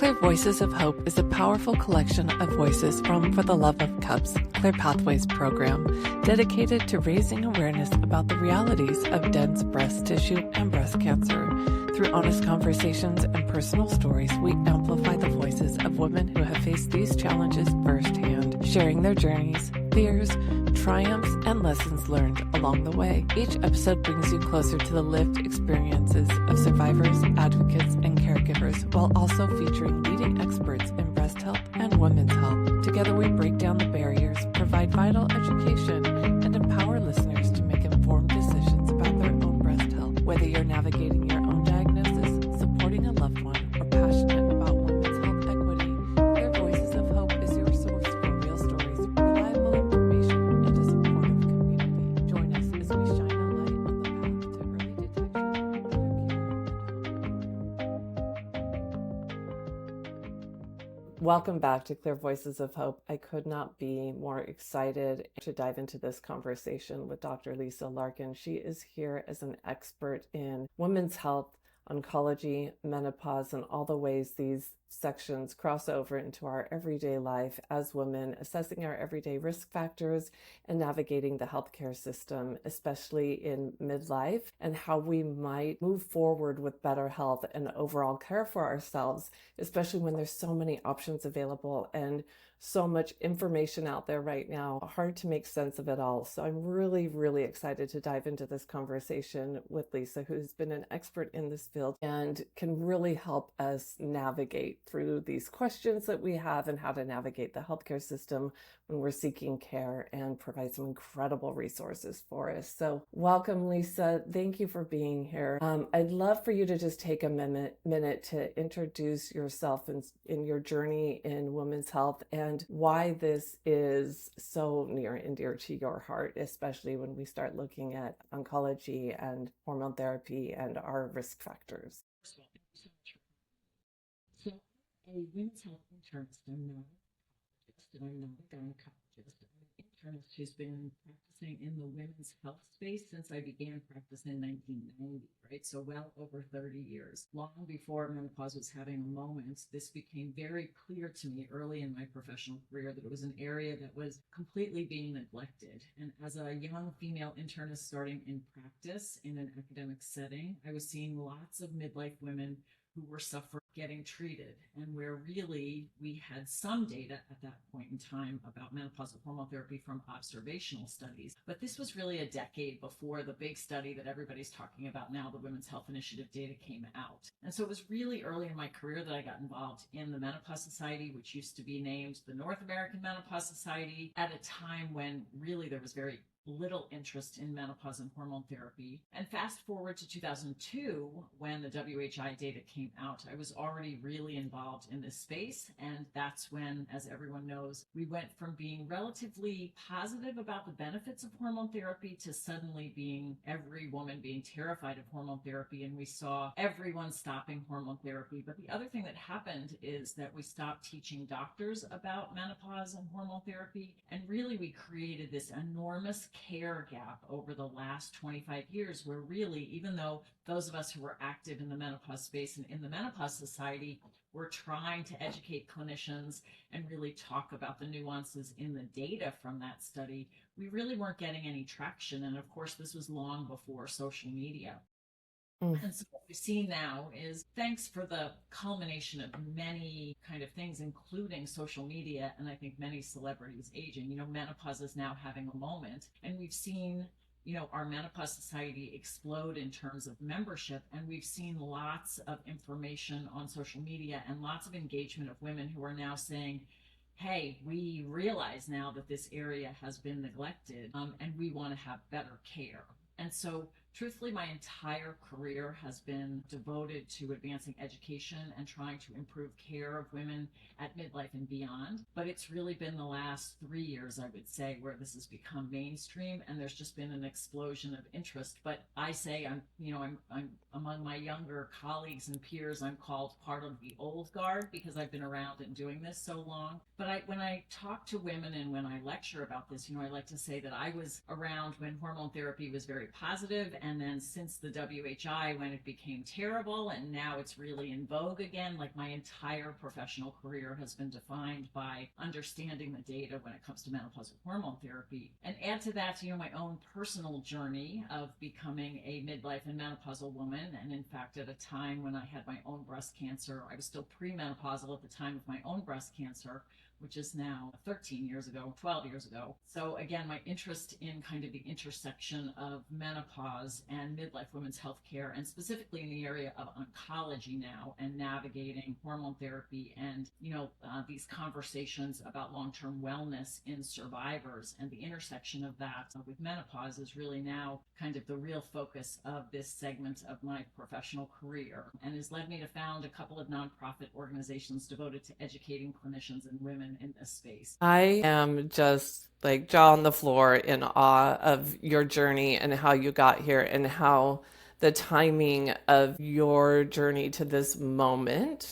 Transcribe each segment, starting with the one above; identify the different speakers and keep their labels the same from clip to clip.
Speaker 1: Clear Voices of Hope is a powerful collection of voices from For the Love of Cups, Clear Pathways program, dedicated to raising awareness about the realities of dense breast tissue and breast cancer. Through honest conversations and personal stories, we amplify the voices of women who have faced these challenges firsthand, sharing their journeys, fears, triumphs, and lessons learned along the way. Each episode brings you closer to the lived experiences of survivors, advocates, and caregivers, while also featuring leading experts in breast health and women's health. Together we break down the barriers, provide vital education, and empower listeners to make informed decisions about their own breast health. Whether you're navigating your own diagnosis, supporting a loved one, or passionate about women's health equity, Clear Voices of Hope is your source for real stories, reliable information, and a supportive community. Join us as we shine a light on the path to early detection, better care. Welcome back to Clear Voices of Hope. I could not be more excited to dive into this conversation with Dr. Lisa Larkin. She is here as an expert in women's health, oncology, menopause, and all the ways these sections cross over into our everyday life as women, assessing our everyday risk factors and navigating the healthcare system, especially in midlife, and how we might move forward with better health and overall care for ourselves, especially when there's so many options available and so much information out there right now. Hard to make sense of it all. So I'm really, really excited to dive into this conversation with Lisa, who's been an expert in this field and can really help us navigate through these questions that we have and how to navigate the healthcare system when we're seeking care, and provide some incredible resources for us. So welcome, Lisa. Thank you for being here. I'd love for you to just take a minute to introduce yourself in your journey in women's health and why this is so near and dear to your heart, especially when we start looking at oncology and hormone therapy and our risk factors.
Speaker 2: First of all, thank you so much for coming. So, a women's health internist, I'm not a I'm not a gynecologist. I'm an internist who's been practicing in the women's health space since I began practice in 1990, right? So well over 30 years. Long before menopause was having a moment, this became very clear to me early in my professional career that it was an area that was completely being neglected. And as a young female internist starting in practice in an academic setting, I was seeing lots of midlife women who were suffering getting treated, and where really we had some data at that point in time about menopausal hormone therapy from observational studies. But this was really a decade before the big study that everybody's talking about now, the Women's Health Initiative data, came out. And so it was really early in my career that I got involved in the Menopause Society, which used to be named the North American Menopause Society, at a time when really there was very little interest in menopause and hormone therapy. And fast forward to 2002, when the WHI data came out, I was already really involved in this space. And that's when, as everyone knows, we went from being relatively positive about the benefits of hormone therapy to suddenly being every woman being terrified of hormone therapy. And we saw everyone stopping hormone therapy. But the other thing that happened is that we stopped teaching doctors about menopause and hormone therapy. And really, we created this enormous care gap over the last 25 years, where really, even though those of us who were active in the menopause space and in the Menopause Society were trying to educate clinicians and really talk about the nuances in the data from that study, we really weren't getting any traction. And of course, this was long before social media. And so what we see now is, thanks for the culmination of many kind of things, including social media, and I think many celebrities aging, menopause is now having a moment. And we've seen, our Menopause Society explode in terms of membership. And we've seen lots of information on social media and lots of engagement of women who are now saying, hey, we realize now that this area has been neglected, and we want to have better care. And so truthfully, my entire career has been devoted to advancing education and trying to improve care of women at midlife and beyond. But it's really been the last 3 years, I would say, where this has become mainstream, and there's just been an explosion of interest. But I say I'm among my younger colleagues and peers, I'm called part of the old guard because I've been around and doing this so long. But when I talk to women and when I lecture about this, I like to say that I was around when hormone therapy was very positive And then since the WHI, when it became terrible, and now it's really in vogue again, like my entire professional career has been defined by understanding the data when it comes to menopausal hormone therapy. And add to that, my own personal journey of becoming a midlife and menopausal woman. And in fact, at a time when I had my own breast cancer, I was still premenopausal at the time of my own breast cancer, which is now 13 years ago, 12 years ago. So again, my interest in kind of the intersection of menopause and midlife women's healthcare, and specifically in the area of oncology now, and navigating hormone therapy, and these conversations about long-term wellness in survivors, and the intersection of that with menopause is really now kind of the real focus of this segment of my professional career, and has led me to found a couple of nonprofit organizations devoted to educating clinicians and women in this space.
Speaker 1: I am just like jaw on the floor in awe of your journey and how you got here and how the timing of your journey to this moment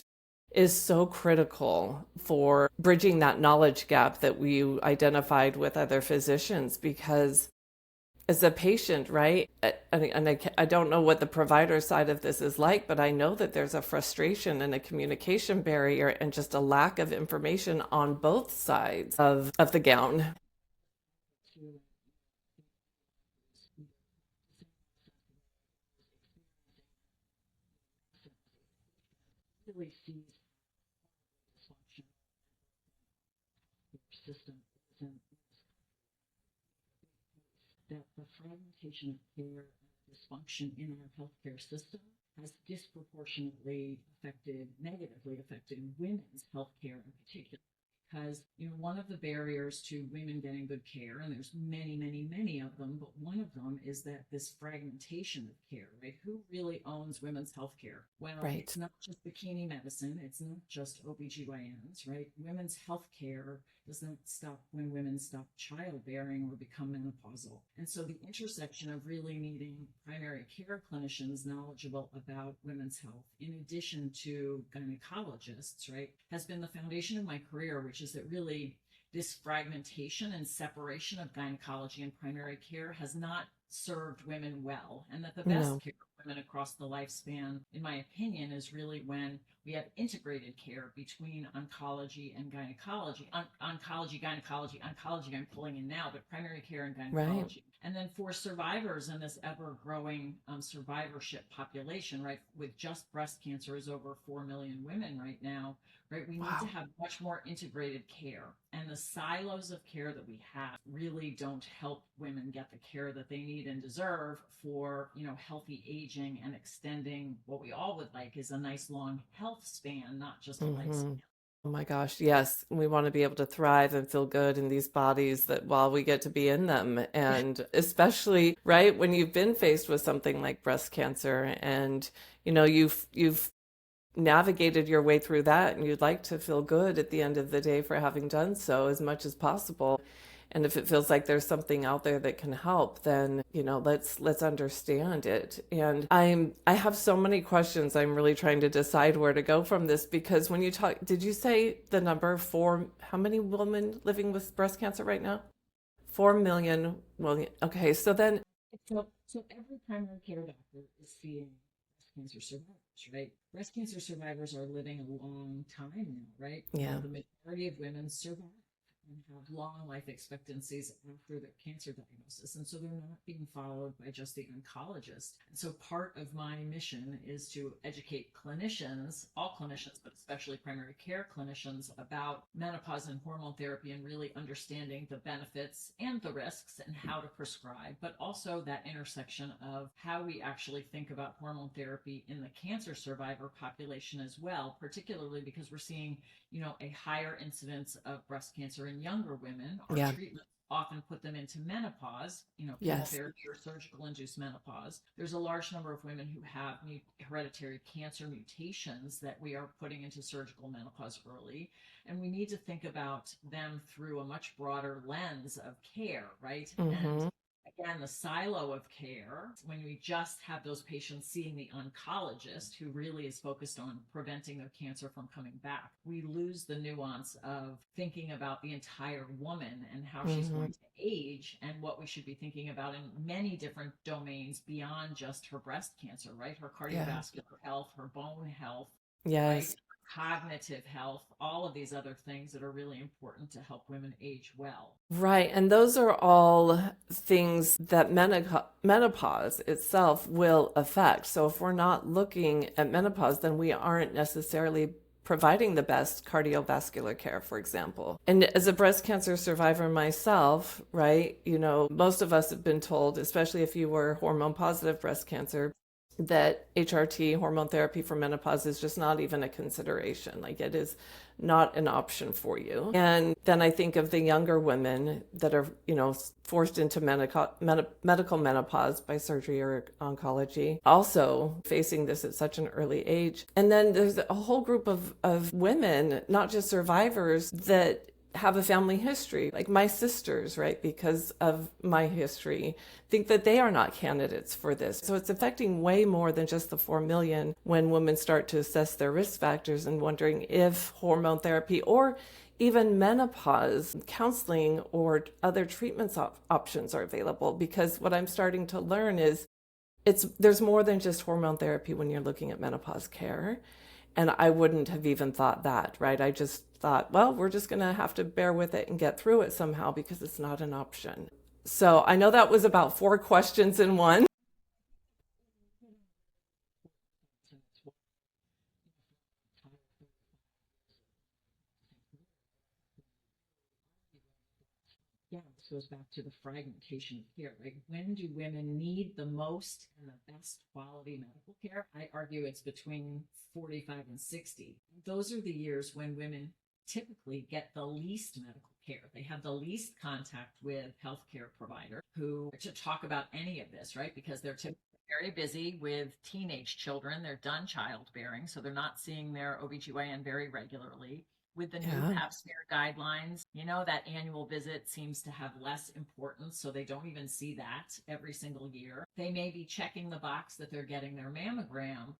Speaker 1: is so critical for bridging that knowledge gap that we identified with other physicians. Because as a patient, right? I don't know what the provider side of this is like, but I know that there's a frustration and a communication barrier and just a lack of information on both sides of the gown.
Speaker 2: Really sees dysfunction system isn't that the fragmentation of care and dysfunction in our healthcare system has disproportionately negatively affected women's healthcare in particular. Because one of the barriers to women getting good care, and there's many, many, many of them, but one of them is that this fragmentation of care, right? Who really owns women's health care? Well,
Speaker 1: Right.
Speaker 2: it's not just bikini medicine, it's not just OBGYNs, right? Women's health care doesn't stop when women stop childbearing or become menopausal. And so the intersection of really needing primary care clinicians knowledgeable about women's health, in addition to gynecologists, right, has been the foundation of my career, which is that really this fragmentation and separation of gynecology and primary care has not served women well, and that the best
Speaker 1: No.
Speaker 2: care of women across the lifespan, in my opinion, is really when we have integrated care between oncology and gynecology. Oncology I'm pulling in now, but primary care and gynecology.
Speaker 1: Right.
Speaker 2: And then for survivors in this ever-growing survivorship population, right, with just breast cancer is over 4 million women right now, right, we need to have much more integrated care. And the silos of care that we have really don't help women get the care that they need and deserve for, healthy aging and extending what we all would like is a nice long health span, not just a lifespan.
Speaker 1: Oh my gosh, yes. We want to be able to thrive and feel good in these bodies that while we get to be in them. And especially, right, when you've been faced with something like breast cancer and, you've navigated your way through that and you'd like to feel good at the end of the day for having done so as much as possible. And if it feels like there's something out there that can help, then, let's understand it. And I have so many questions. I'm really trying to decide where to go from this, because when you talk, did you say the number for how many women living with breast cancer right now? 4 million. Well, okay. So then,
Speaker 2: So every primary care doctor is seeing breast cancer survivors, right? Breast cancer survivors are living a long time now, right?
Speaker 1: yeah.
Speaker 2: The majority of women survive and have long life expectancies after their cancer diagnosis. And so they're not being followed by just the oncologist. And so part of my mission is to educate clinicians, all clinicians, but especially primary care clinicians, about menopause and hormone therapy, and really understanding the benefits and the risks and how to prescribe, but also that intersection of how we actually think about hormone therapy in the cancer survivor population as well, particularly because we're seeing, a higher incidence of breast cancer in younger women. Our
Speaker 1: Yeah.
Speaker 2: treatments often put them into menopause,
Speaker 1: Yes.
Speaker 2: chemotherapy or surgical induced menopause. There's a large number of women who have hereditary cancer mutations that we are putting into surgical menopause early. And we need to think about them through a much broader lens of care, right? And again, the silo of care, when we just have those patients seeing the oncologist who really is focused on preventing their cancer from coming back, we lose the nuance of thinking about the entire woman and how she's
Speaker 1: Mm-hmm.
Speaker 2: going to age and what we should be thinking about in many different domains beyond just her breast cancer, right? Her
Speaker 1: Yeah.
Speaker 2: cardiovascular health, her bone health, right?
Speaker 1: Yes.
Speaker 2: Cognitive health, all of these other things that are really important to help women age well.
Speaker 1: Right. And those are all things that menopause itself will affect. So if we're not looking at menopause, then we aren't necessarily providing the best cardiovascular care, for example. And as a breast cancer survivor myself, right, most of us have been told, especially if you were hormone positive breast cancer, that HRT, hormone therapy for menopause, is just not even a consideration. Like it is not an option for you. And then I think of the younger women that are, forced into medical menopause by surgery or oncology, also facing this at such an early age. And then there's a whole group of women, not just survivors, that have a family history, like my sisters, right? Because of my history, think that they are not candidates for this. So it's affecting way more than just the 4 million when women start to assess their risk factors and wondering if hormone therapy or even menopause counseling or other treatments options are available. Because what I'm starting to learn is there's more than just hormone therapy when you're looking at menopause care. And I wouldn't have even thought that, right? I just thought, well, we're just going to have to bear with it and get through it somehow because it's not an option. So I know that was about 4 questions in one.
Speaker 2: Yeah, this goes back to the fragmentation of care, right? When do women need the most and the best quality medical care? I argue it's between 45 and 60. Those are the years when women typically get the least medical care. They have the least contact with healthcare providers who to talk about any of this, right? Because they're typically very busy with teenage children. They're done childbearing, so they're not seeing their OBGYN very regularly. With the new
Speaker 1: Yeah.
Speaker 2: pap smear guidelines, that annual visit seems to have less importance, so they don't even see that every single year. They may be checking the box that they're getting their mammogram,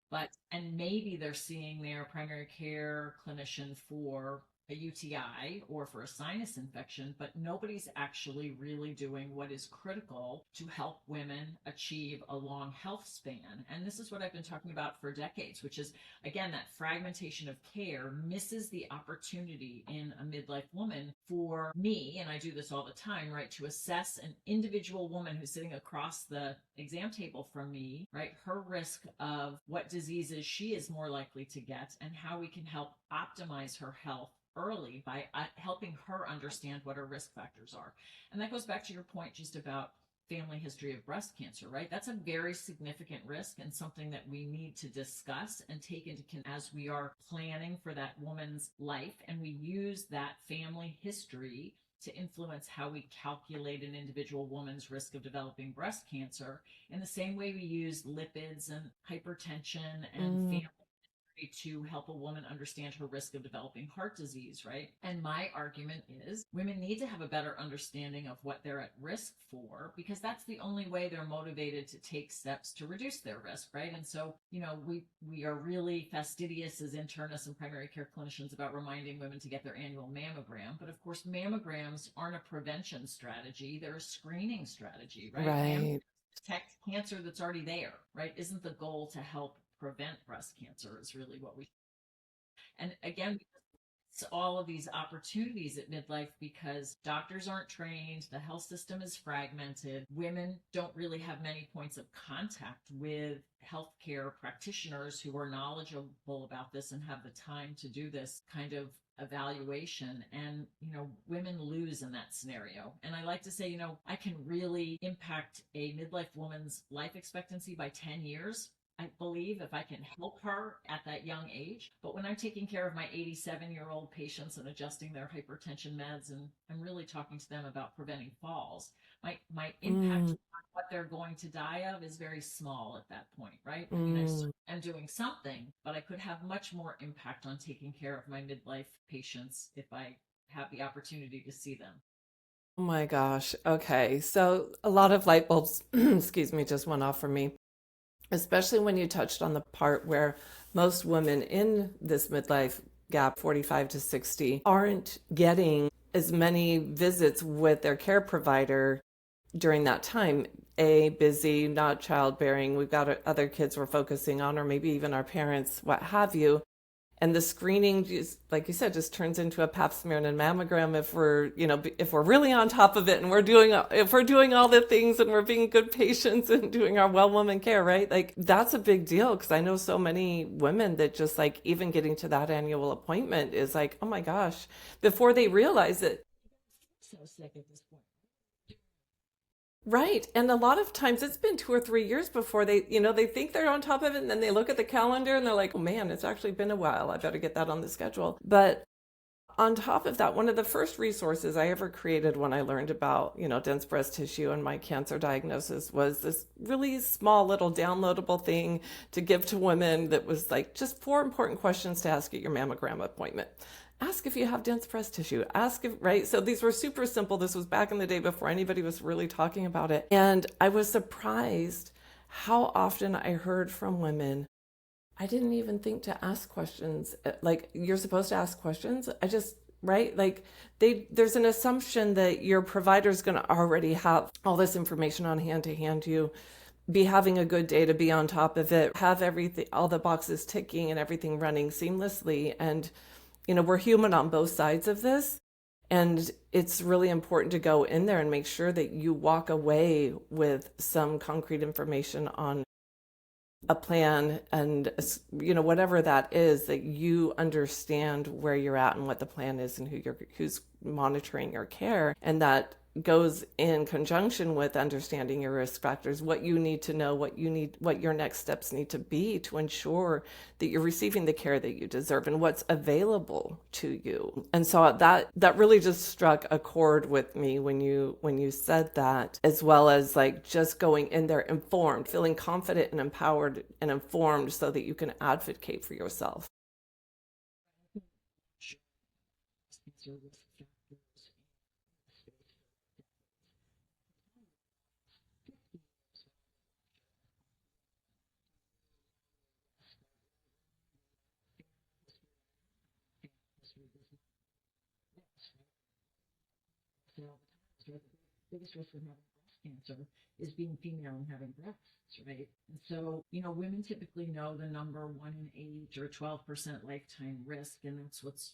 Speaker 2: and maybe they're seeing their primary care clinician for a UTI or for a sinus infection, but nobody's actually really doing what is critical to help women achieve a long health span. And this is what I've been talking about for decades, which is, again, that fragmentation of care misses the opportunity in a midlife woman for me, and I do this all the time, right, to assess an individual woman who's sitting across the exam table from me, right, her risk of what diseases she is more likely to get and how we can help optimize her health early by helping her understand what her risk factors are. And that goes back to your point just about family history of breast cancer, right? That's a very significant risk and something that we need to discuss and take into account as we are planning for that woman's life. And we use that family history to influence how we calculate an individual woman's risk of developing breast cancer in the same way we use lipids and hypertension and family to help a woman understand her risk of developing heart disease, right? And my argument is women need to have a better understanding of what they're at risk for because that's the only way they're motivated to take steps to reduce their risk, right? And so, we are really fastidious as internists and primary care clinicians about reminding women to get their annual mammogram. But of course, mammograms aren't a prevention strategy, they're a screening strategy, right?
Speaker 1: Right.
Speaker 2: Detect cancer that's already there, right? Isn't the goal to help prevent breast cancer is really what we, and again, it's all of these opportunities at midlife because doctors aren't trained, the health system is fragmented, women don't really have many points of contact with healthcare practitioners who are knowledgeable about this and have the time to do this kind of evaluation. And women lose in that scenario. And I like to say, I can really impact a midlife woman's life expectancy by 10 years, I believe, if I can help her at that young age. But when I'm taking care of my 87-year-old patients and adjusting their hypertension meds, and I'm really talking to them about preventing falls, my impact
Speaker 1: Mm.
Speaker 2: on what they're going to die of is very small at that point, right? I mean,
Speaker 1: Mm.
Speaker 2: I'm doing something, but I could have much more impact on taking care of my midlife patients if I have the opportunity to see them.
Speaker 1: Oh my gosh. Okay. So a lot of light bulbs, excuse me, just went off for me, especially when you touched on the part where most women in this midlife gap, 45 to 60, aren't getting as many visits with their care provider during that time. A, busy, not childbearing, we've got other kids we're focusing on, or maybe even our parents, what have you. And the screening, just like you said, just turns into a pap smear and a mammogram if we're, if we're really on top of it and if we're doing all the things and we're being good patients and doing our well woman care, right? Like that's a big deal because I know so many women that just like even getting to that annual appointment is like, oh my gosh, before they realize it.
Speaker 2: So sick at this point.
Speaker 1: Right. And a lot of times it's been 2 or 3 years before they think they're on top of it. And then they look at the calendar and they're like, oh man, it's actually been a while. I better get that on the schedule. But on top of that, one of the first resources I ever created when I learned about, dense breast tissue and my cancer diagnosis was this really small little downloadable thing to give to women that was like just 4 important questions to ask at your mammogram appointment. Ask if you have dense breast tissue. Ask if, right? So these were super simple. This was back in the day before anybody was really talking about it. And I was surprised how often I heard from women, I didn't even think to ask questions. Like you're supposed to ask questions. Right? Like there's an assumption that your provider's going to already have all this information on hand to hand you, be having a good day to be on top of it, have everything, all the boxes ticking and everything running seamlessly. And, we're human on both sides of this. And it's really important to go in there and make sure that you walk away with some concrete information on a plan and whatever that is, that you understand where you're at and what the plan is and who's monitoring your care, and that goes in conjunction with understanding your risk factors, what you need to know, what your next steps need to be to ensure that you're receiving the care that you deserve and what's available to you. And so that really just struck a chord with me when you said that, as well as like just going in there informed, feeling confident and empowered and informed so that you can advocate for yourself. The biggest risk of having breast cancer is being female and having breasts, right? And so, women typically know the number 1 in 8 or 12% lifetime risk, and that's what's,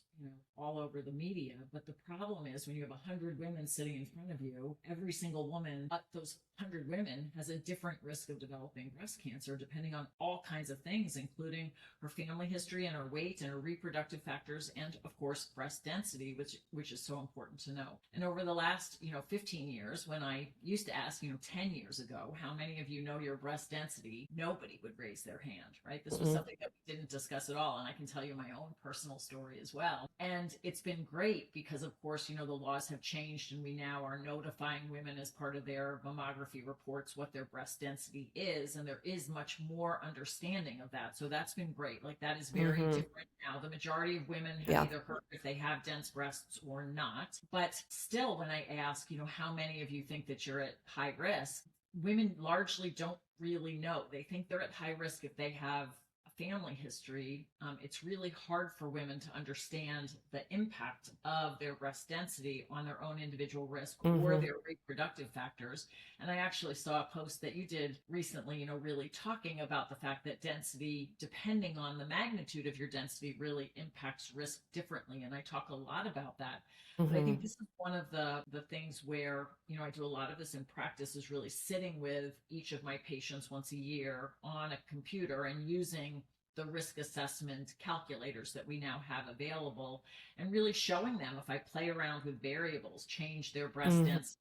Speaker 1: all over the media. But the problem is when you have 100 women sitting in front of you, every single woman, those 100 women, has a different risk of developing breast cancer, depending on all kinds of things, including her family history and her weight and her reproductive factors, and of course, breast density, which is so important to know. And over the last, 15 years, when I used to ask, 10 years ago, how many of you know your breast density, nobody would raise their hand, right? This was Mm-hmm.
Speaker 2: something that we didn't discuss at all. And I can tell you my own personal story as well. And it's been great because, of course, the laws have changed and we now are notifying women as part of their mammography reports what their breast density is. And there is much more understanding of that. So that's been great. Like that is very
Speaker 1: Mm-hmm.
Speaker 2: different now. The majority of women have
Speaker 1: Yeah.
Speaker 2: either heard if they have dense breasts or not. But still, when I ask, how many of you think that you're at high risk, women largely don't really know. They think they're at high risk if they have a family history. It's really hard for women to understand the impact of their breast density on their own individual risk or
Speaker 1: Mm-hmm.
Speaker 2: their reproductive factors. And I actually saw a post that you did recently, really talking about the fact that density, depending on the magnitude of your density, really impacts risk differently. And I talk a lot about that. But I
Speaker 1: Mm-hmm.
Speaker 2: think this is one of the things where, I do a lot of this in practice, is really sitting with each of my patients once a year on a computer and using the risk assessment calculators that we now have available, and really showing them, if I play around with variables, change their breast
Speaker 1: Mm-hmm.
Speaker 2: density,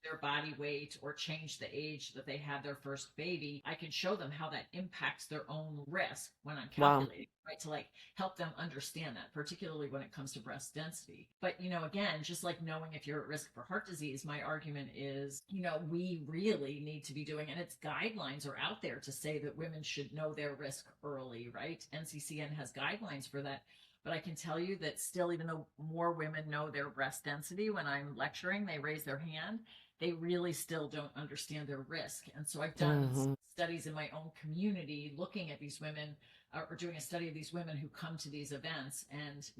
Speaker 2: their body weight, or change the age that they had their first baby, I can show them how that impacts their own risk when I'm
Speaker 1: Wow.
Speaker 2: calculating, right? To like help them understand that, particularly when it comes to breast density. But, again, just like knowing if you're at risk for heart disease, my argument is, we really need to be doing, and its guidelines are out there to say that women should know their risk early, right? NCCN has guidelines for that. But I can tell you that still, even though more women know their breast density, when I'm lecturing, they raise their hand, they really still don't understand their risk. And so I've done
Speaker 1: Mm-hmm.
Speaker 2: studies in my own community looking at these women, or doing a study of these women who come to these events. And,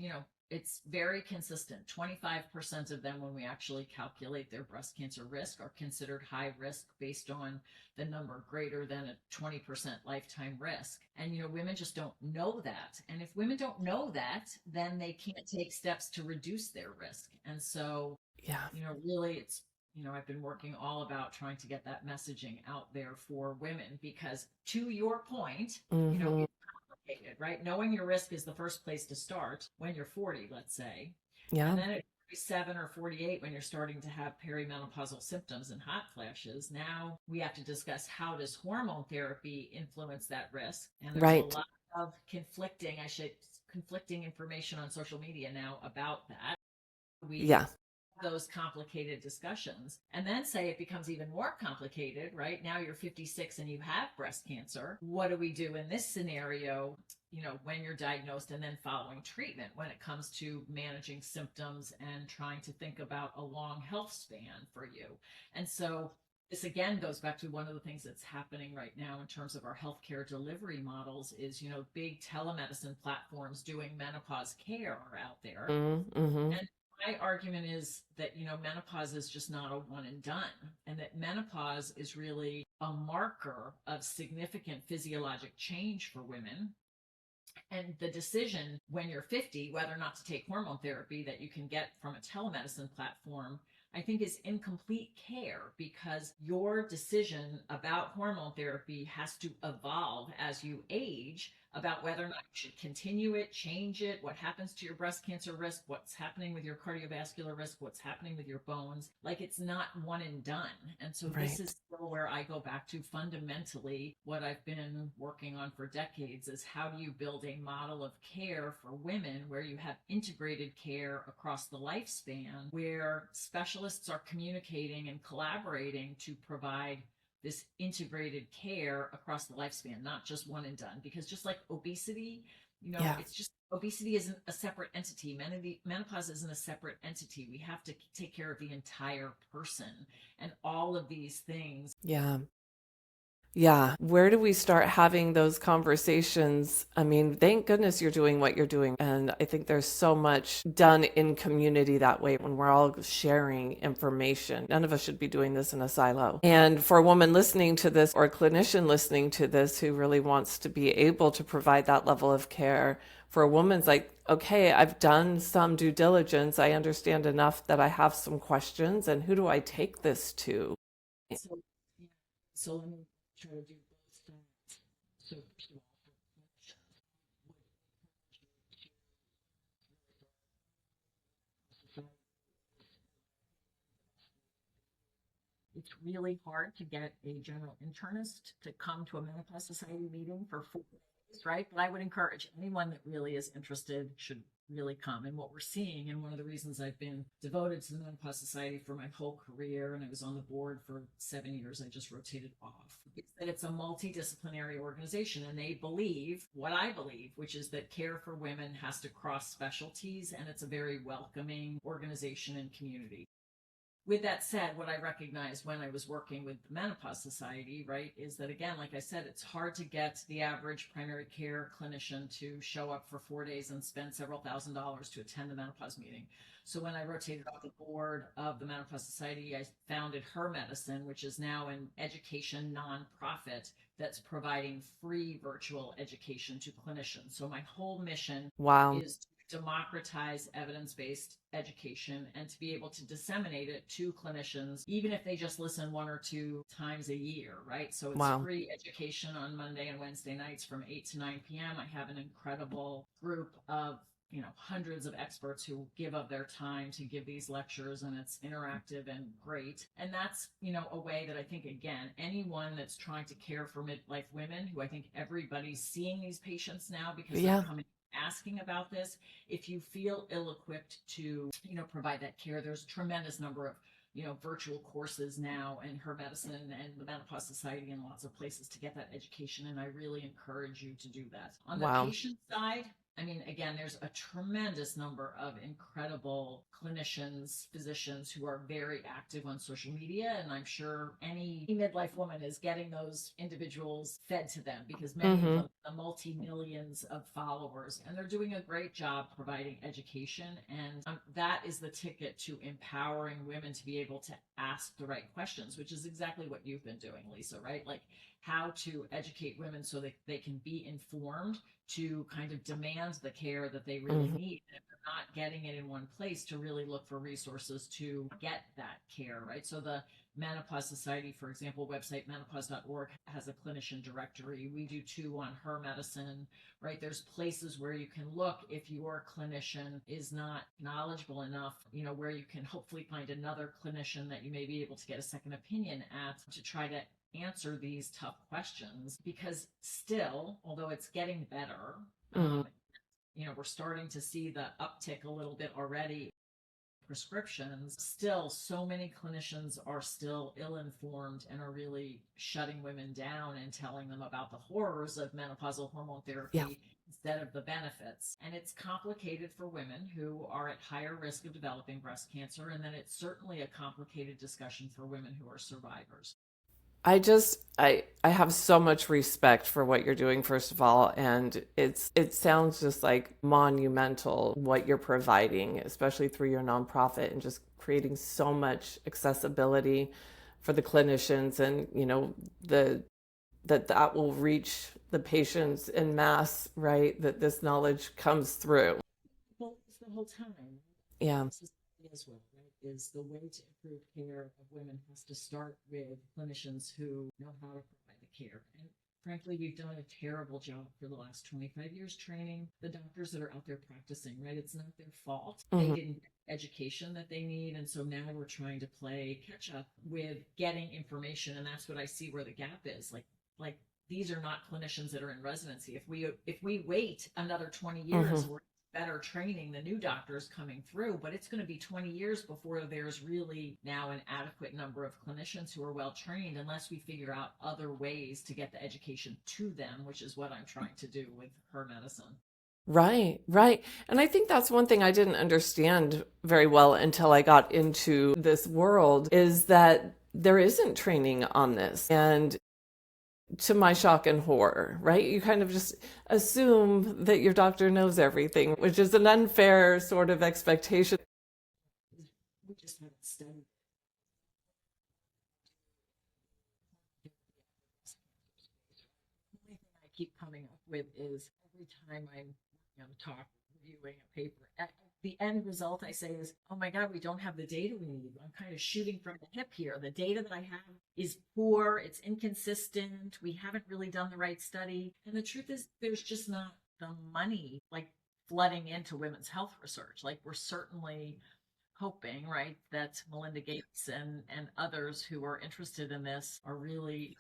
Speaker 2: it's very consistent. 25% of them, when we actually calculate their breast cancer risk, are considered high risk based on the number greater than a 20% lifetime risk. And, women just don't know that. And if women don't know that, then they can't take steps to reduce their risk. And so,
Speaker 1: Yeah.
Speaker 2: really it's, I've been working all about trying to get that messaging out there for women because, to your point,
Speaker 1: Mm-hmm.
Speaker 2: it's complicated, right? Knowing your risk is the first place to start when you're 40, let's say. And
Speaker 1: Yeah.
Speaker 2: then at 47 or 48, when you're starting to have perimenopausal symptoms and hot flashes, now we have to discuss how does hormone therapy influence that risk. And there's a
Speaker 1: Right.
Speaker 2: lot of conflicting information on social media now about that. We
Speaker 1: Yeah.
Speaker 2: those complicated discussions and then say it becomes even more complicated, right? Now you're 56 and you have breast cancer. What do we do in this scenario, when you're diagnosed and then following treatment when it comes to managing symptoms and trying to think about a long health span for you? And so this again goes back to one of the things that's happening right now in terms of our healthcare delivery models is, big telemedicine platforms doing menopause care are out there.
Speaker 1: Mm-hmm.
Speaker 2: And my argument is that, menopause is just not a one and done, and that menopause is really a marker of significant physiologic change for women. And the decision when you're 50, whether or not to take hormone therapy that you can get from a telemedicine platform, I think is incomplete care because your decision about hormone therapy has to evolve as you age about whether or not you should continue it, change it, what happens to your breast cancer risk, what's happening with your cardiovascular risk, what's happening with your bones. Like it's not one and done. And so this
Speaker 1: Right.
Speaker 2: is still where I go back to fundamentally what I've been working on for decades is how do you build a model of care for women where you have integrated care across the lifespan, where specialists are communicating and collaborating to provide this integrated care across the lifespan, not just one and done. Because just like obesity,
Speaker 1: Yeah.
Speaker 2: it's just obesity isn't a separate entity. Menopause isn't a separate entity. We have to take care of the entire person and all of these things.
Speaker 1: Yeah. Yeah. Where do we start having those conversations? I mean, thank goodness you're doing what you're doing. And I think there's so much done in community that way when we're all sharing information. None of us should be doing this in a silo. And for a woman listening to this or a clinician listening to this who really wants to be able to provide that level of care, for a woman's like, okay, I've done some due diligence. I understand enough that I have some questions. And who do I take this to?
Speaker 2: So, yeah. So let me try to do both sides. So first of all, for clinicians, would encourage you to society. It's really hard to get a general internist to come to a Menopause Society meeting for 4 days, right? But I would encourage anyone that really is interested should really come. And what we're seeing, and one of the reasons I've been devoted to the Menopause Society for my whole career, and I was on the board for 7 years, I just rotated off, is that it's a multidisciplinary organization. And they believe what I believe, which is that care for women has to cross specialties, and it's a very welcoming organization and community. With that said, what I recognized when I was working with the Menopause Society, right, is that again, like I said, it's hard to get the average primary care clinician to show up for 4 days and spend several $1,000s to attend the menopause meeting. So when I rotated off the board of the Menopause Society, I founded Her Medicine, which is now an education nonprofit that's providing free virtual education to clinicians. So my whole mission
Speaker 1: Wow.
Speaker 2: is democratize evidence-based education and to be able to disseminate it to clinicians, even if they just listen 1 or 2 times a year, right? So it's
Speaker 1: Wow.
Speaker 2: free education on Monday and Wednesday nights from 8 to 9 p.m. I have an incredible group of hundreds of experts who give of their time to give these lectures, and it's interactive and great. And that's, a way that I think, again, anyone that's trying to care for midlife women, who I think everybody's seeing these patients now because they're
Speaker 1: Yeah.
Speaker 2: coming asking about this. If you feel ill-equipped to, provide that care, there's a tremendous number of, virtual courses now, and Her Medicine and the Menopause Society and lots of places to get that education. And I really encourage you to do that. On the
Speaker 1: Wow.
Speaker 2: patient side, I mean, again, there's a tremendous number of incredible clinicians, physicians who are very active on social media. And I'm sure any midlife woman is getting those individuals fed to them because many of
Speaker 1: Mm-hmm.
Speaker 2: them are multi-millions of followers and they're doing a great job providing education. And that is the ticket to empowering women to be able to ask the right questions, which is exactly what you've been doing, Lisa, right? Like how to educate women so that they can be informed to kind of demand the care that they really
Speaker 1: Mm-hmm.
Speaker 2: need. And if they're not getting it in one place, to really look for resources to get that care, right? So the Menopause Society, for example, website menopause.org has a clinician directory. We do two on Her Medicine, right? There's places where you can look if your clinician is not knowledgeable enough, where you can hopefully find another clinician that you may be able to get a second opinion at to try to answer these tough questions because still, although it's getting better,
Speaker 1: Mm-hmm.
Speaker 2: we're starting to see the uptick a little bit already. Prescriptions, still so many clinicians are still ill-informed and are really shutting women down and telling them about the horrors of menopausal hormone
Speaker 1: Yeah.
Speaker 2: therapy instead of the benefits. And it's complicated for women who are at higher risk of developing breast cancer. And then it's certainly a complicated discussion for women who are survivors.
Speaker 1: I have so much respect for what you're doing, first of all, and it sounds just like monumental what you're providing, especially through your nonprofit and just creating so much accessibility for the clinicians and the that will reach the patients in mass, right? That this knowledge comes through.
Speaker 2: Well, it's the whole time.
Speaker 1: Yeah.
Speaker 2: Society as well, right? Is the way to improve care of women has to start with clinicians who know how to provide the care. And frankly, we've done a terrible job for the last 25 years training the doctors that are out there practicing, right? It's not their fault. They
Speaker 1: Mm-hmm.
Speaker 2: didn't get the education that they need. And so now we're trying to play catch up with getting information. And that's what I see where the gap is. Like these are not clinicians that are in residency. If we wait another 20 years,
Speaker 1: Mm-hmm.
Speaker 2: we're better training the new doctors coming through, but it's going to be 20 years before there's really now an adequate number of clinicians who are well trained unless we figure out other ways to get the education to them, which is what I'm trying to do with Her Medicine.
Speaker 1: Right, right. And I think that's one thing I didn't understand very well until I got into this world is that there isn't training on this. And to my shock and horror, right? You kind of just assume that your doctor knows everything, which is an unfair sort of expectation.
Speaker 2: We just haven't studied. The only thing I keep coming up with is every time I'm talk reviewing a paper, the end result I say is, oh my God, we don't have the data we need. I'm kind of shooting from the hip here. The data that I have is poor, it's inconsistent, we haven't really done the right study. And the truth is, there's just not the money like flooding into women's health research. Like we're certainly hoping, right, that Melinda Gates and others who are interested in this are really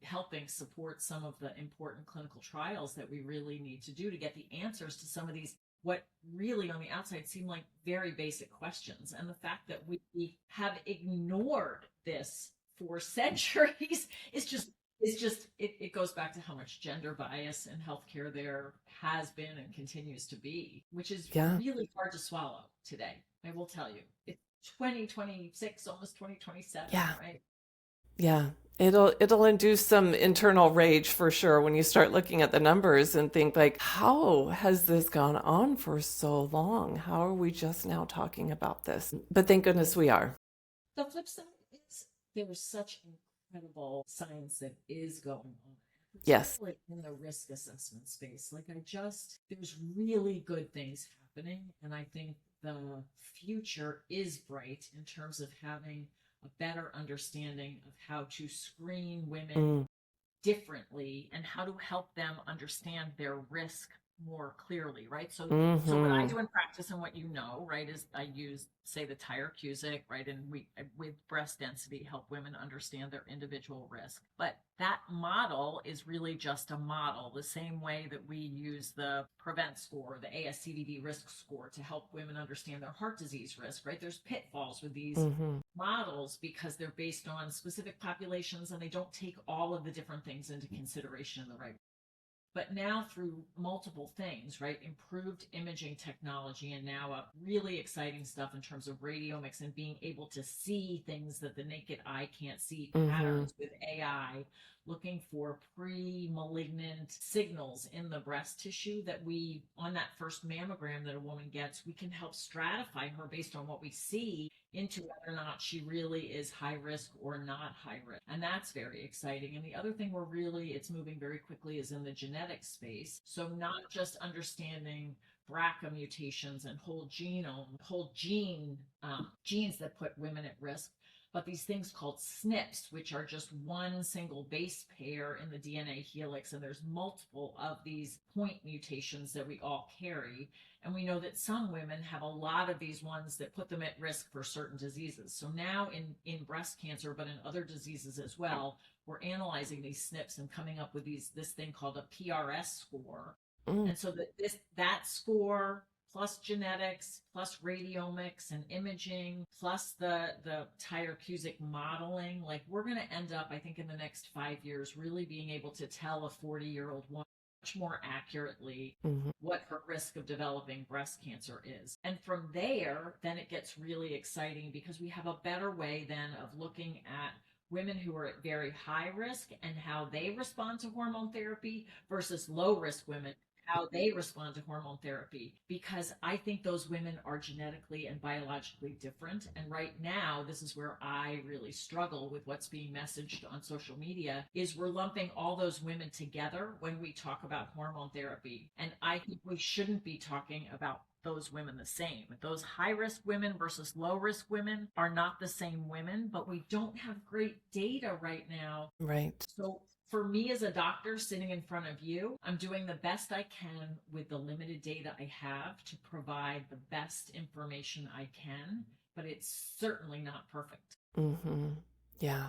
Speaker 2: helping support some of the important clinical trials that we really need to do to get the answers to some of these what really on the outside seem like very basic questions. And the fact that we have ignored this for centuries it goes back to how much gender bias in healthcare there has been and continues to be, which is
Speaker 1: Yeah,
Speaker 2: really hard to swallow today. I will tell you, it's 2026, almost 2027,
Speaker 1: yeah,
Speaker 2: right?
Speaker 1: yeah. It'll induce some internal rage for sure when you start looking at the numbers and think like, how has this gone on for so long? How are we just now talking about this? But thank goodness we are.
Speaker 2: The flip side is there's such incredible science that is going on,
Speaker 1: Yes.
Speaker 2: particularly in the risk assessment space. There's really good things happening. And I think the future is bright in terms of having a better understanding of how to screen women
Speaker 1: Mm.
Speaker 2: differently and how to help them understand their risk more clearly, right? So what I
Speaker 1: Mm-hmm.
Speaker 2: do in practice and what right, is I use, say, the Tyrer-Cuzick, right, and we with breast density help women understand their individual risk. But that model is really just a model, the same way that we use the PREVENT score, the ASCVD risk score to help women understand their heart disease risk, right? There's pitfalls with these
Speaker 1: Mm-hmm.
Speaker 2: models because they're based on specific populations and they don't take all of the different things into consideration in the right. But now through multiple things, right? Improved imaging technology and now really exciting stuff in terms of radiomics and being able to see things that the naked eye can't see,
Speaker 1: Mm-hmm.
Speaker 2: patterns with AI, looking for pre-malignant signals in the breast tissue that we, on that first mammogram that a woman gets, we can help stratify her based on what we see into whether or not she really is high risk or not high risk. And that's very exciting. And the other thing it's moving very quickly is in the genetic space. So not just understanding BRCA mutations and genes that put women at risk, but these things called SNPs, which are just one single base pair in the DNA helix, and there's multiple of these point mutations that we all carry. And we know that some women have a lot of these ones that put them at risk for certain diseases. So now in breast cancer, but in other diseases as well, we're analyzing these SNPs and coming up with this thing called a PRS score.
Speaker 1: Mm.
Speaker 2: And so that score plus genetics plus radiomics and imaging plus the tyrosine modeling, like we're going to end up, I think, in the next 5 years really being able to tell a 40-year-old woman much more accurately
Speaker 1: Mm-hmm.
Speaker 2: what her risk of developing breast cancer is. And from there, then it gets really exciting because we have a better way then of looking at women who are at very high risk and how they respond to hormone therapy versus low risk women, how they respond to hormone therapy, because I think those women are genetically and biologically different. And right now, this is where I really struggle with what's being messaged on social media, is we're lumping all those women together when we talk about hormone therapy. And I think we shouldn't be talking about those women the same. Those high risk women versus low risk women are not the same women, but we don't have great data right now.
Speaker 1: Right.
Speaker 2: So for me as a doctor sitting in front of you, I'm doing the best I can with the limited data I have to provide the best information I can, but it's certainly not perfect.
Speaker 1: Mm-hmm. Yeah.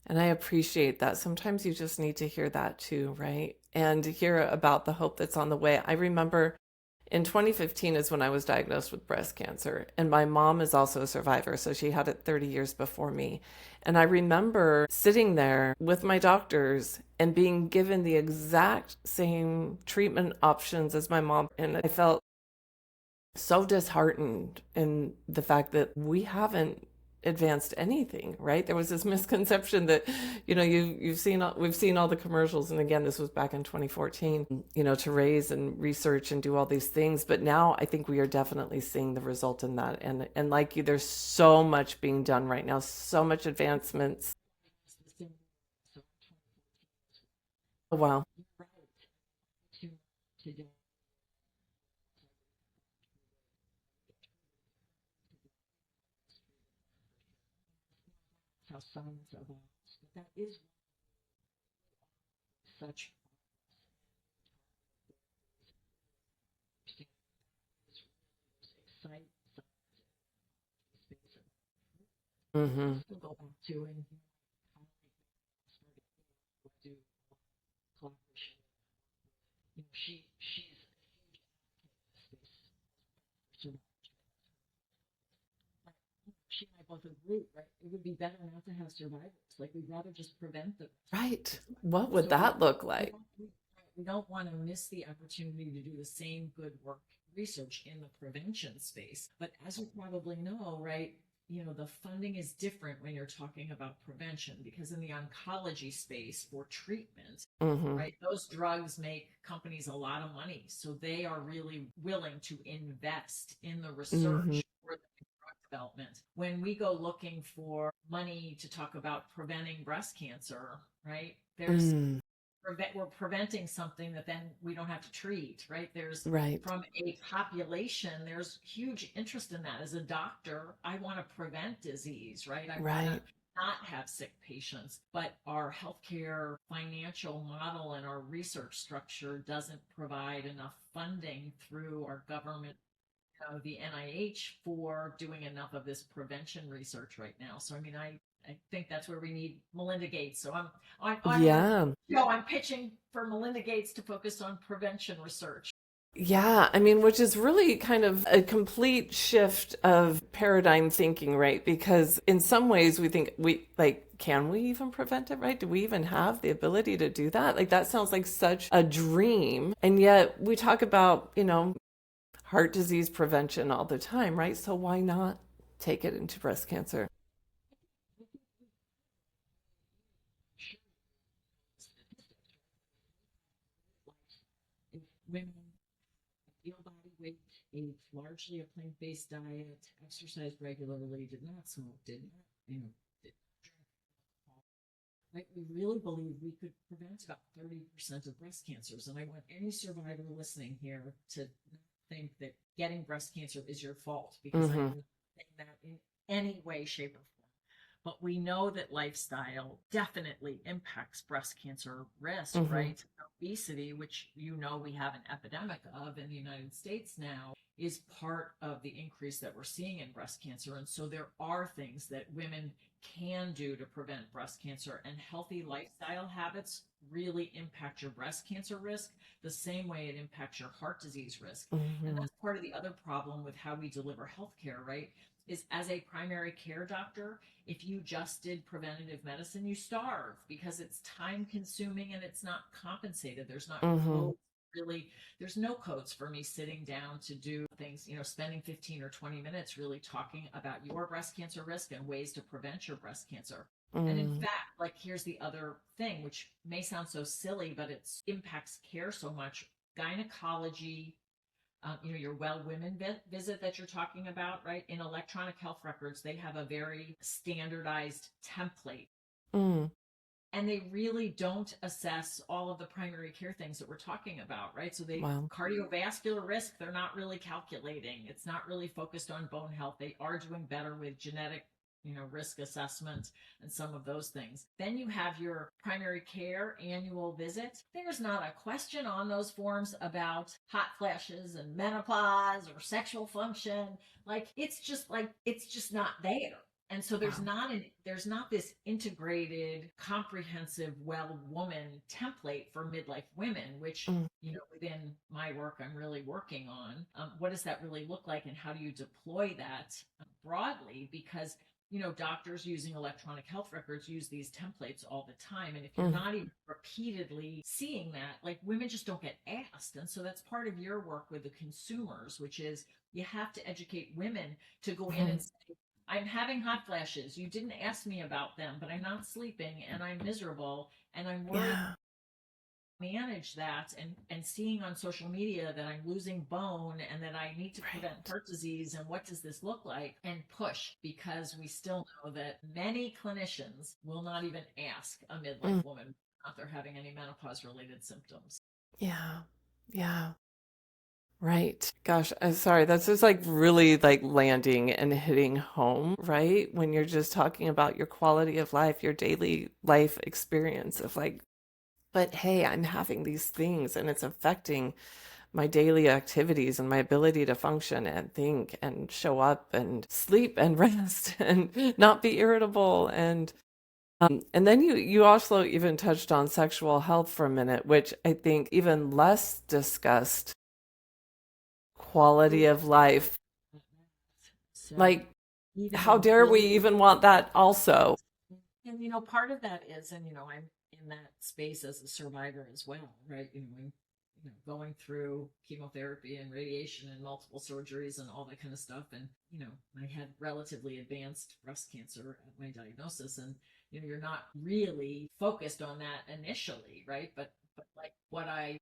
Speaker 1: And I appreciate that. Sometimes you just need to hear that too, right? And hear about the hope that's on the way. I remember in 2015 is when I was diagnosed with breast cancer. And my mom is also a survivor, so she had it 30 years before me. And I remember sitting there with my doctors and being given the exact same treatment options as my mom. And I felt so disheartened in the fact that we haven't advanced anything, right? There was this misconception that, we've seen all the commercials, and again, this was back in 2014, to raise and research and do all these things. But now I think we are definitely seeing the result in that. And like you, there's so much being done right now, so much advancements. Oh, wow.
Speaker 2: How science evolves, but that is such exciting space.
Speaker 1: Mm-hmm.
Speaker 2: Still go back to and do collaboration. She's she and I both agree, right? It would be better not to have survivors. Like we'd rather just prevent them.
Speaker 1: Right. What would
Speaker 2: So
Speaker 1: that look like?
Speaker 2: we don't want to miss the opportunity to do the same good work research in the prevention space. But as you probably know, right, the funding is different when you're talking about prevention because in the oncology space for treatment,
Speaker 1: Mm-hmm.
Speaker 2: right, those drugs make companies a lot of money. So they are really willing to invest in the
Speaker 1: Mm-hmm.
Speaker 2: research for the drug development. When we go looking for money to talk about preventing breast cancer, right,
Speaker 1: Mm.
Speaker 2: we're preventing something that then we don't have to treat, right? There's
Speaker 1: Right.
Speaker 2: from a population, there's huge interest in that. As a doctor, I want to prevent disease, right? I want to
Speaker 1: Right.
Speaker 2: not have sick patients, but our healthcare financial model and our research structure doesn't provide enough funding through our government, the NIH, for doing enough of this prevention research right now. So I mean, I think that's where we need Melinda Gates. So I'm on your
Speaker 1: Yeah.
Speaker 2: show. I'm pitching for Melinda Gates to focus on prevention research.
Speaker 1: Yeah, I mean, which is really kind of a complete shift of paradigm thinking, right? Because in some ways we think we like, can we even prevent it, right? Do we even have the ability to do that? Like, that sounds like such a dream. And yet we talk about, heart disease prevention all the time, right? So why not take it into breast cancer?
Speaker 2: If women ideal body weight, ate largely a plant-based diet, exercised regularly, did not smoke, did not, did not drink alcohol. Right? We really believe we could prevent about 30% of breast cancers. And I want any survivor listening here to not think that getting breast cancer is your fault, because I
Speaker 1: Mm-hmm.
Speaker 2: am not saying that in any way, shape, or form. But we know that lifestyle definitely impacts breast cancer risk,
Speaker 1: Mm-hmm.
Speaker 2: right? Obesity, which we have an epidemic of in the United States now, is part of the increase that we're seeing in breast cancer. And so there are things that women can do to prevent breast cancer, and healthy lifestyle habits really impact your breast cancer risk the same way it impacts your heart disease risk. And
Speaker 1: Mm-hmm.
Speaker 2: that's part of the other problem with how we deliver healthcare, right? Is as a primary care doctor, if you just did preventative medicine, you starve because it's time consuming and it's not compensated. There's not
Speaker 1: Mm-hmm.
Speaker 2: code really, there's no codes for me sitting down to do things, spending 15 or 20 minutes really talking about your breast cancer risk and ways to prevent your breast cancer. And in
Speaker 1: Mm-hmm.
Speaker 2: fact, like, here's the other thing, which may sound so silly, but it impacts care so much. Gynecology, your well women visit that you're talking about, right? In electronic health records, they have a very standardized template,
Speaker 1: Mm.
Speaker 2: and they really don't assess all of the primary care things that we're talking about, right? So they
Speaker 1: Wow.
Speaker 2: cardiovascular risk, they're not really calculating. It's not really focused on bone health. They are doing better with genetic risk assessment and some of those things. Then you have your primary care annual visit. There's not a question on those forms about hot flashes and menopause or sexual function. It's just not there. And so
Speaker 1: Wow.
Speaker 2: there's not this integrated, comprehensive well woman template for midlife women, which
Speaker 1: Mm.
Speaker 2: within my work I'm really working on. What does that really look like, and how do you deploy that broadly? Because doctors using electronic health records use these templates all the time, and if you're
Speaker 1: Mm.
Speaker 2: not even repeatedly seeing that, like, women just don't get asked. And so that's part of your work with the consumers, which is you have to educate women to go in
Speaker 1: Mm-hmm.
Speaker 2: and say, I'm having hot flashes. You didn't ask me about them, but I'm not sleeping and I'm miserable and I'm worried
Speaker 1: Yeah.
Speaker 2: to manage that, and seeing on social media that I'm losing bone and that I need to prevent
Speaker 1: Right.
Speaker 2: heart disease, and what does this look like, and push, because we still know that many clinicians will not even ask a
Speaker 1: Mm.
Speaker 2: midlife woman if they're having any menopause related symptoms.
Speaker 1: Yeah. Yeah. Right. Gosh, I'm sorry. That's just like really like landing and hitting home, right? When you're just talking about your quality of life, your daily life experience of like, but hey, I'm having these things and it's affecting my daily activities and my ability to function and think and show up and sleep and rest and not be irritable. And then you also even touched on sexual health for a minute, which I think even less discussed quality of life.
Speaker 2: So
Speaker 1: Like,
Speaker 2: even
Speaker 1: how
Speaker 2: in
Speaker 1: dare we
Speaker 2: billions.
Speaker 1: even want that also?
Speaker 2: And part of that is, and I'm in that space as a survivor as well, right? I'm going through chemotherapy and radiation and multiple surgeries and all that kind of stuff. And I had relatively advanced breast cancer at my diagnosis, and you're not really focused on that initially, right? But like, what I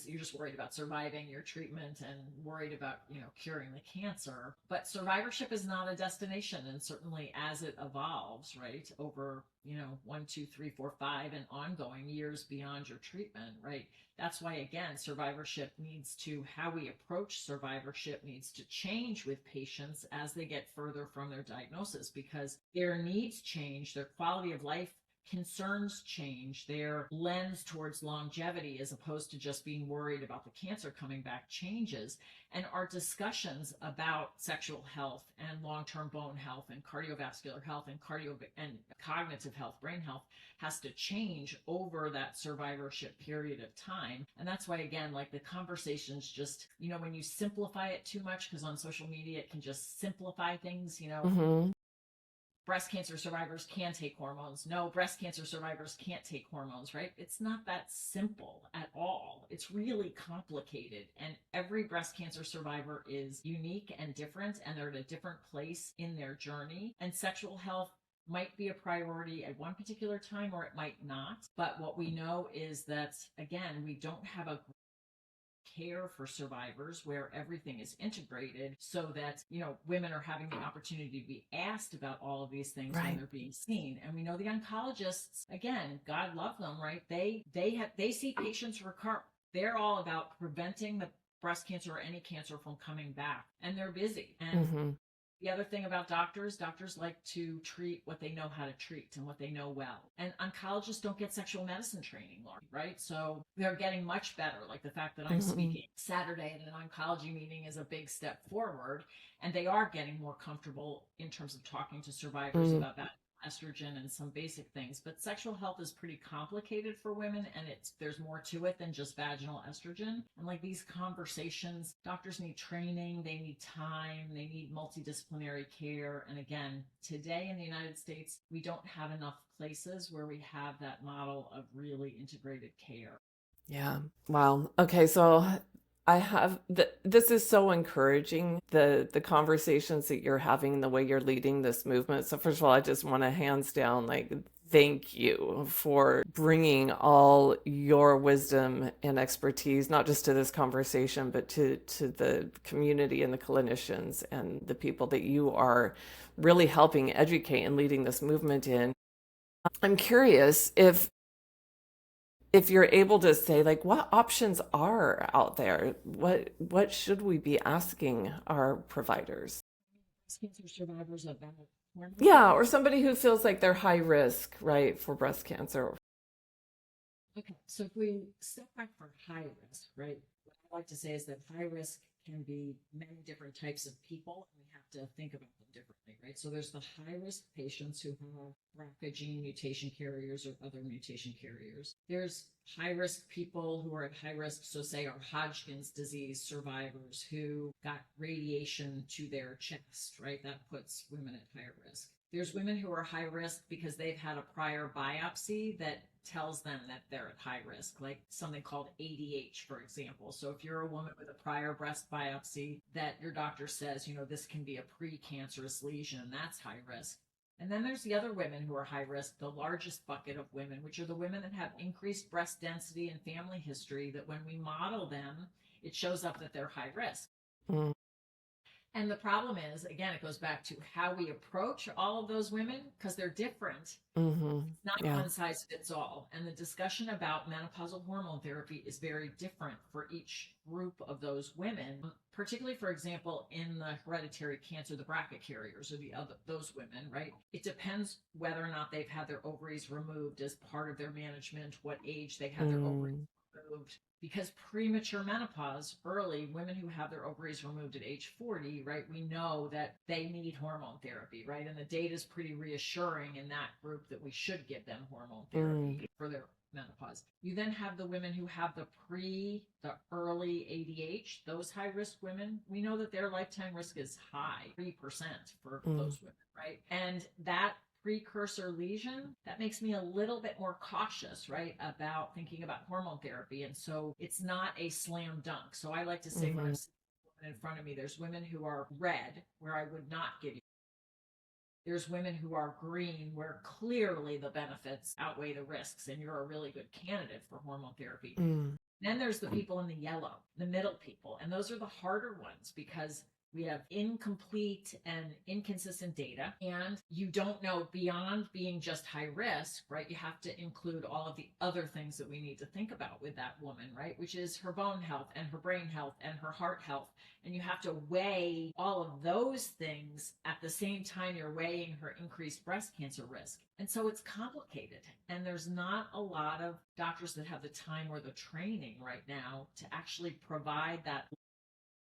Speaker 2: you're just worried about surviving your treatment and worried about curing the cancer. But survivorship is not a destination, and certainly as it evolves, right, over 1, 2, 3, 4, 5 and ongoing years beyond your treatment, right, that's why, again, survivorship needs to how we approach survivorship needs to change with patients as they get further from their diagnosis, because their needs change, their quality of life concerns change, their lens towards longevity, as opposed to just being worried about the cancer coming back, changes. And our discussions about sexual health and long-term bone health and cardiovascular health and cognitive health, brain health, has to change over that survivorship period of time. And that's why, again, like the conversations just, when you simplify it too much, because on social media it can just simplify things,
Speaker 1: Mm-hmm.
Speaker 2: breast cancer survivors can take hormones. No, breast cancer survivors can't take hormones, right? It's not that simple at all. It's really complicated. And every breast cancer survivor is unique and different, and they're at a different place in their journey. And sexual health might be a priority at one particular time, or it might not. But what we know is that, again, we don't have a care for survivors where everything is integrated, so that women are having the opportunity to be asked about all of these things when
Speaker 1: Right.
Speaker 2: they're being seen. And we know the oncologists, again, God love them, right? They see patients recur. They're all about preventing the breast cancer or any cancer from coming back, and they're busy. And
Speaker 1: Mm-hmm.
Speaker 2: the other thing about doctors like to treat what they know how to treat and what they know well. And oncologists don't get sexual medicine training, Lauren, right? So they're getting much better. Like the fact that I'm
Speaker 1: Mm-hmm.
Speaker 2: speaking Saturday at an oncology meeting is a big step forward. And they are getting more comfortable in terms of talking to survivors
Speaker 1: Mm-hmm.
Speaker 2: about that estrogen and some basic things. But sexual health is pretty complicated for women, and there's more to it than just vaginal estrogen. And like these conversations, doctors need training, they need time, they need multidisciplinary care. And again, today in the United States, we don't have enough places where we have that model of really integrated care.
Speaker 1: Yeah. Wow. Okay. So this is so encouraging, the conversations that you're having, the way you're leading this movement. So first of all, I just want to hands down, like, thank you for bringing all your wisdom and expertise, not just to this conversation, but to the community and the clinicians and the people that you are really helping educate and leading this movement in. I'm curious if you're able to say, like, what options are out there, what should we be asking our providers?
Speaker 2: Breast cancer survivors about hormone
Speaker 1: Yeah,
Speaker 2: therapy.
Speaker 1: or somebody who feels like they're high risk, right, for breast cancer.
Speaker 2: Okay, so if we step back for high risk, right? What I like to say is that high risk can be many different types of people, and we have to think about them differently, right? So there's the high risk patients who have BRCA gene mutation carriers or other mutation carriers. There's high risk people who are at high risk, so say are Hodgkin's disease survivors who got radiation to their chest, right? That puts women at higher risk. There's women who are high risk because they've had a prior biopsy that tells them that they're at high risk, like something called ADH, for example. So if you're a woman with a prior breast biopsy that your doctor says, this can be a precancerous lesion, that's high risk. And then there's the other women who are high risk, the largest bucket of women, which are the women that have increased breast density and family history, that when we model them, it shows up that they're high risk.
Speaker 1: Mm,
Speaker 2: And the problem is, again, it goes back to how we approach all of those women, because they're different.
Speaker 1: mm-hmm.
Speaker 2: It's not
Speaker 1: Yeah.
Speaker 2: one size fits all. And the discussion about menopausal hormone therapy is very different for each group of those women, particularly, for example, in the hereditary cancer, the BRCA carriers or those women, right? It depends whether or not they've had their ovaries removed as part of their management, what age they had their ovaries
Speaker 1: Mm,
Speaker 2: removed. Because premature menopause, early women who have their ovaries removed at age 40, right, we know that they need hormone therapy, right? And the data is pretty reassuring in that group that we should give them hormone
Speaker 1: mm,
Speaker 2: therapy for their menopause. You then have the women who have the early ADH, those high risk women. We know that their lifetime risk is high, 3% for
Speaker 1: mm,
Speaker 2: those women, right? And that precursor lesion, that makes me a little bit more cautious, right, about thinking about hormone therapy. And so it's not a slam dunk. So I like to say, when
Speaker 1: mm-hmm.
Speaker 2: I'm seeing a woman in front of me, there's women who are red, where I would not give you. There's women who are green, where clearly the benefits outweigh the risks, and you're a really good candidate for hormone therapy.
Speaker 1: Mm,
Speaker 2: Then there's the people in the yellow, the middle people. And those are the harder ones, because We have incomplete and inconsistent data, and you don't know beyond being just high risk, right? You have to include all of the other things that we need to think about with that woman, right? Which is her bone health and her brain health and her heart health. And you have to weigh all of those things at the same time you're weighing her increased breast cancer risk. And so it's complicated. And there's not a lot of doctors that have the time or the training right now to actually provide that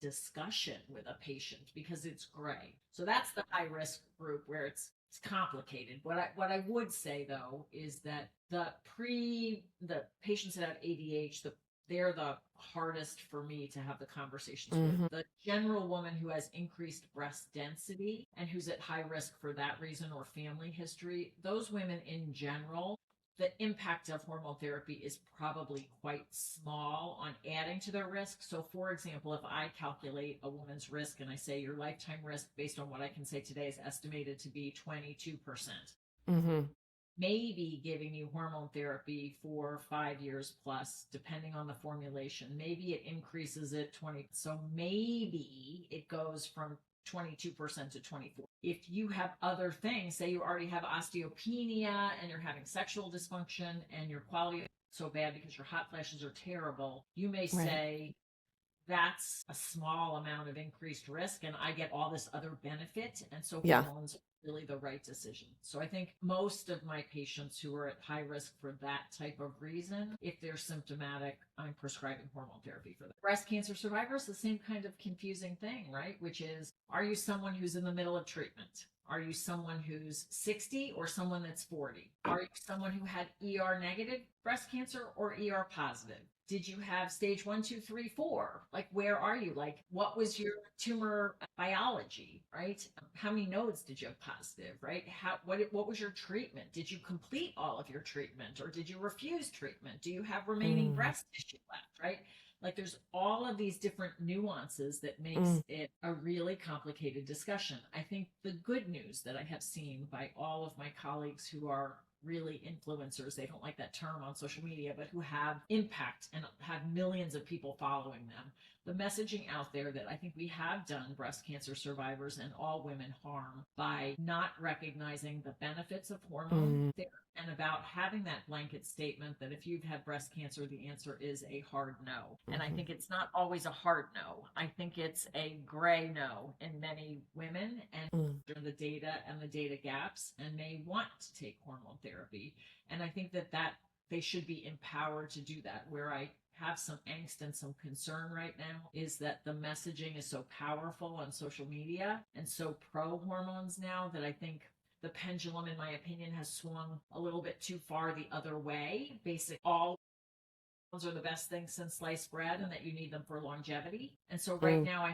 Speaker 2: discussion with a patient because it's gray. So that's the high risk group where it's complicated. What I would say though is that the patients that have ADH, they're the hardest for me to have the conversations with. The general woman who has increased breast density and who's at high risk for that reason or family history, those women in general, the impact of hormone therapy is probably quite small on adding to their risk. So, for example, if I calculate a woman's risk and I say your lifetime risk based on what I can say today is estimated to be 22%, maybe giving you hormone therapy for 5 years plus, depending on the formulation, maybe it increases it 20. So maybe it goes from 22% to 24. If you have other things, say you already have osteopenia and you're having sexual dysfunction and your quality is so bad because your hot flashes are terrible, you may say that's a small amount of increased risk and I get all this other benefit. And so hormones are really the right decision. So I think most of my patients who are at high risk for that type of reason, if they're symptomatic, I'm prescribing hormone therapy for them. Breast cancer survivors, the same kind of confusing thing, right? Which is, are you someone who's in the middle of treatment? Are you someone who's 60 or someone that's 40? Are you someone who had ER negative breast cancer or ER positive? Did you have stage 1, 2, 3, 4? Like, where are you? Like, what was your tumor biology, right? How many nodes did you have positive, right? What was your treatment? Did you complete all of your treatment or did you refuse treatment? Do you have remaining breast tissue left, right? Like, there's all of these different nuances that makes it a really complicated discussion. I think the good news that I have seen by all of my colleagues who are really influencers, they don't like that term on social media, but who have impact and have millions of people following them. The messaging out there that I think we have done breast cancer survivors and all women harm by not recognizing the benefits of hormone therapy and about having that blanket statement that if you've had breast cancer, the answer is a hard no. And I think it's not always a hard no. I think it's a gray no in many women and the data and the data gaps and may want to take hormone therapy. And I think that they should be empowered to do that. Where I have some angst and some concern right now is that the messaging is so powerful on social media and so pro hormones now that I think the pendulum, in my opinion, has swung a little bit too far the other way. Basically, all hormones are the best thing since sliced bread and that you need them for longevity. And so right now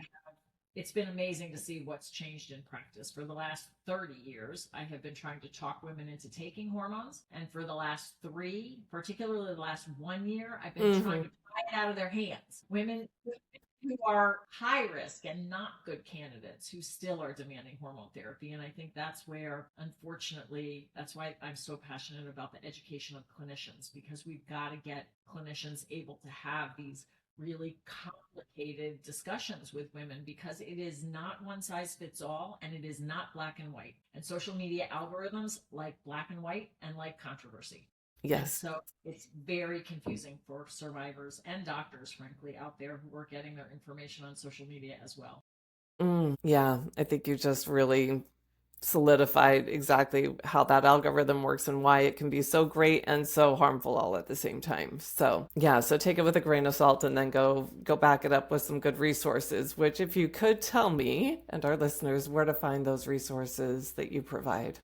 Speaker 2: it's been amazing to see what's changed in practice. For the last 30 years, I have been trying to talk women into taking hormones. And for the last 3, particularly the last 1 year, I've been trying to pry it out of their hands. Women who are high risk and not good candidates who still are demanding hormone therapy. And I think that's where, unfortunately, that's why I'm so passionate about the education of clinicians, because we've got to get clinicians able to have these really complicated discussions with women, because it is not one size fits all and it is not black and white. And social media algorithms like black and white and like controversy. Yes. And so it's very confusing for survivors and doctors, frankly, out there who are getting their information on social media as well.
Speaker 1: Yeah, I think you just really solidified exactly how that algorithm works and why it can be so great and so harmful all at the same time. So yeah, so take it with a grain of salt and then go back it up with some good resources, which if you could tell me and our listeners where to find those resources that you provide.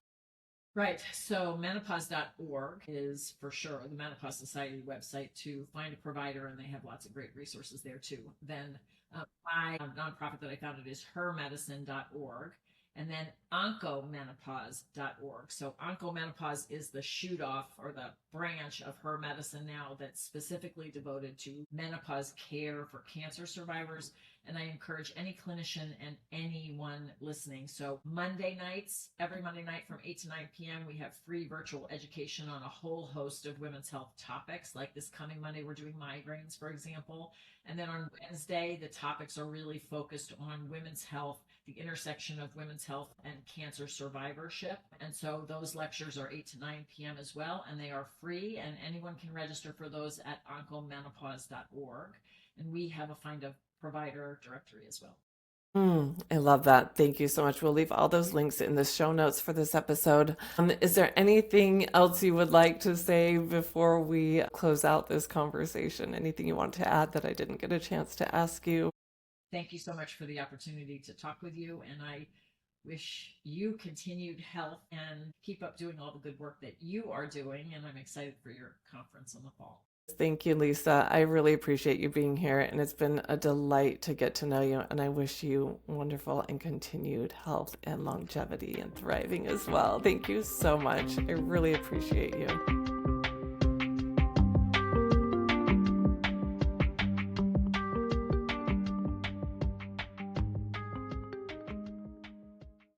Speaker 2: Right. So menopause.org is for sure the Menopause Society website to find a provider, and they have lots of great resources there too. Then my nonprofit that I founded is hermedicine.org, and then oncomenopause.org. So oncomenopause is the shoot off or the branch of Her Medicine now that's specifically devoted to menopause care for cancer survivors. And I encourage any clinician and anyone listening. So Monday nights, every Monday night from 8 to 9 p.m., we have free virtual education on a whole host of women's health topics. Like this coming Monday, we're doing migraines, for example. And then on Wednesday, the topics are really focused on women's health, the intersection of women's health and cancer survivorship. And so those lectures are 8 to 9 p.m. as well, and they are free, and anyone can register for those at oncomenopause.org. And we have a find a provider directory as well.
Speaker 1: I love that. Thank you so much. We'll leave all those links in the show notes for this episode. Is there anything else you would like to say before we close out this conversation? Anything you want to add that I didn't get a chance to ask you?
Speaker 2: Thank you so much for the opportunity to talk with you. And I wish you continued health and keep up doing all the good work that you are doing. And I'm excited for your conference in the fall.
Speaker 1: Thank you, Lisa. I really appreciate you being here, and it's been a delight to get to know you, and I wish you wonderful and continued health and longevity and thriving as well. Thank you so much. I really appreciate you.